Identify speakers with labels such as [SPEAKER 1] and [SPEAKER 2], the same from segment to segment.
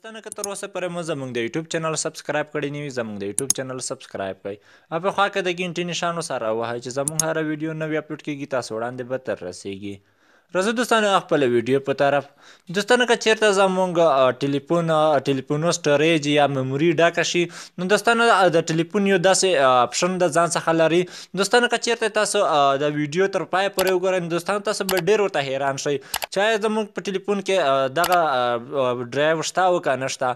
[SPEAKER 1] دوستانو که تر اوسه پورې مو زموږ د یوټیوب چینل سبسکرایب کړی نه وي زموږ د یوټیوب چینل سبسکرایب کړئ او په خوا کې د ګینټې نښان وسره ووهئ چې زموږ هره ویډیو نوې اپلوډ کېږي تاسو وړاندې به تر رسیږي. راځو دوستانو خپله ویډیو په طرف. دوستانو که چېرته زموږ ټلیفونو سټوریج یا میموري ډکه شي نو دوستانو د ټلیفون یو داسې اپشن د ځان څخه لري. دوستانو که چېرته تاسو د ویډیو تر پایه پورې وګورئ نو دوستانو تاسو به ډېر ورته حیران شئ چې آیا زموږ په ټلیفون کې دغه ډرایو شته او که نشته.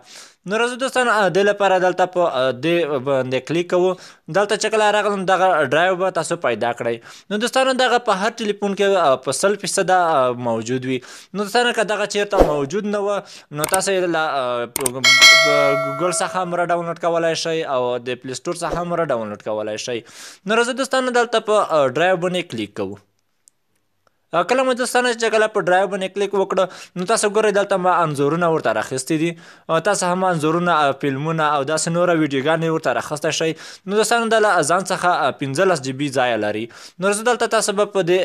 [SPEAKER 1] نو راځو دوستانو دې لپاره دلته په دې باندې کلیک کوو. دلته چې کله راغلم دغه ډرایو به تاسو پیدا کړئ. نو دوستانو دغه په هر ټلیفون کې په 100% موجود وي. نو دوستانو که دغه چېرته موجود نه وه نو تاسو یې له ګوګل څخه هم را ډاونلوډ کولی شئ او د پلی سټور څخه هم را ډاونلوډ کولی شئ. نو راځو دوستانو دلته په ډرایو باندې کلیک کوو. کله مو دوستانو چې کله په ډرایو باندې کلیک وکړه نو تاسو ګورئ دلته ما انځورونه ورته راخیستي دي. تاسو هم انځورونه فلمونه او داسې نوره ویډیوګانې ورته راخیستی شئ. نو دوستانو دا له ځان څخه 15 GB ځایه لري. نو راځو دلته تاسو به په دې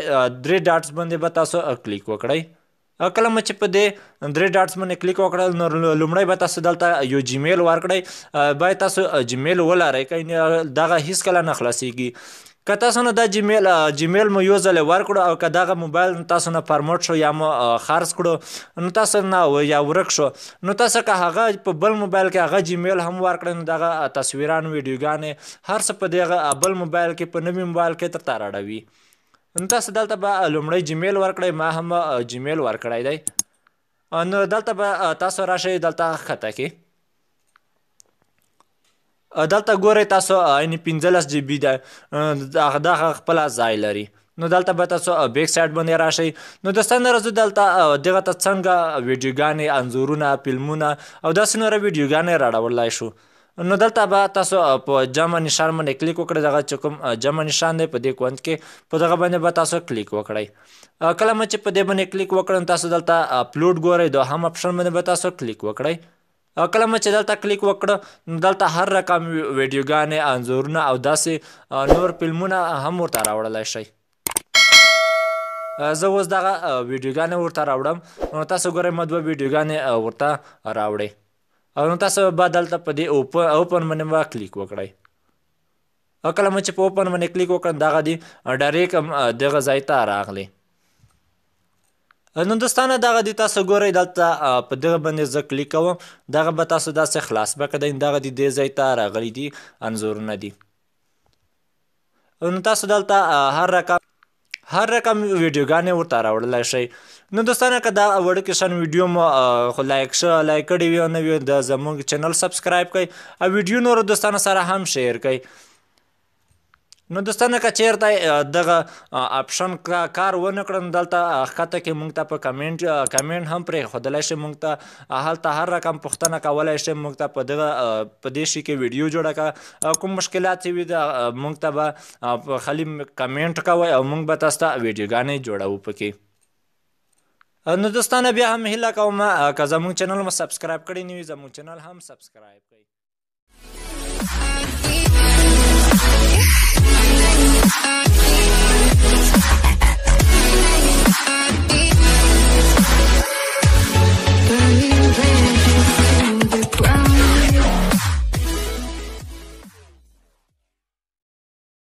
[SPEAKER 1] 3 ډاټس باندې به تاسو کلیک وکړئ. کله مو چې په دې 3 ډاټس باندې کلیک وکړل نو لومړی به تاسو دلته یو جیمیل ورکړئ. باید تاسو جیمیل ولرئ دغه هیڅکله نه خلاصیږي. که تاسو نه دا جیمیل مو یو ځل ورکړو او که دغه موبایل تاسو نه فارمټ شو یا مو خرڅ کړو نو تاسو نه یا ورک شو نو تاسو که هغه په بل موبایل کې هغه جیمیل هم ورکړئ نو دغه تصویران ویډیوګانې هر څه په دغه بل موبایل کې په نوي موبایل کې درته راړوي. نو تاسو دلته به لومړی جیمیل ورکړئ. ما هم جیمیل ورکړی دی. نو دلته به تاسو راشئ دلته ښکته کې دلته ګورئ تاسو یعنې 15 GB دغه خپله ځای لري. نو دلته به تاسو بیک سایډ باندې راشئ. نو دوستانو راځو دلته دغه ته څنګه ویډیوګانې انځورونه فلمونه او داسې نوره ویډیوګانې راړولی شو. نو دلته به تاسو په جمع نشان باندې کلیک وکړئ. دغه چې کوم جمع نشان دی په دې کونج کې په دغه باندې به تاسو کلیک وکړئ. کله مو چې په دې باندې کلیک وکړئ تاسو دلته اپلوډ ګورئ دوهم اپشن باندې به تاسو کلیک وکړئ. کله مو چې دلته کلیک وکړه نو دلته هر رقم ویډیوګانې انځورونه او داسې نور فلمونه هم ورته راوړلی شئ. زه اوس دغه ویډیوګانې ورته راوړم. نو تاسو ګورئ ما 2 ویډیوګانې ورته راوړئ. نو تاسو به دلته په دې اوپن باندې به کلیک وکړئ. کله مو چې په اوپن باندې کلیک وکړم دغه دي ډایرکټ دغه ځای ته راغلی. نو دوستانو دغه دي تاسو ګورئ دلته په دغه باندې زه کلیک کوم. دغه به تاسو داسې خلاص به کړئ. دغه دي دې ځای ته راغلي دي انځورونه دي. نو تاسو دلته هر رقم ویډیوګانې ورته راوړلی شئ. نو دوستانو که دا وړوکی شان ویډیو مو لایک کړی وي او نه وي د زموږ چینل سبسکرایب کړئ او ویډیو نورو دوستانو سره هم شیر کړئ. نو دوستانو که چېرته دغه اپشن کار ونه کړه نو دلته ښکته کې موږ ته په کمنټ هم پرېښودلی شئ. موږ ته هلته هر رقم پوښتنه کولی شئ. موږ ته په دې شي کې ویډیو جوړه کړه. کوم مشکلات چې وي موږ ته به خالي کمنټ کوئ او موږ به تاسو ته ویډیوګانې جوړوو پکې. نو دوستانو بیا هم هیله کوم که زموږ چینل مو سبسکرایب کړی نه وي زموږ چینل هم سبسکرایب کړئ.
[SPEAKER 2] I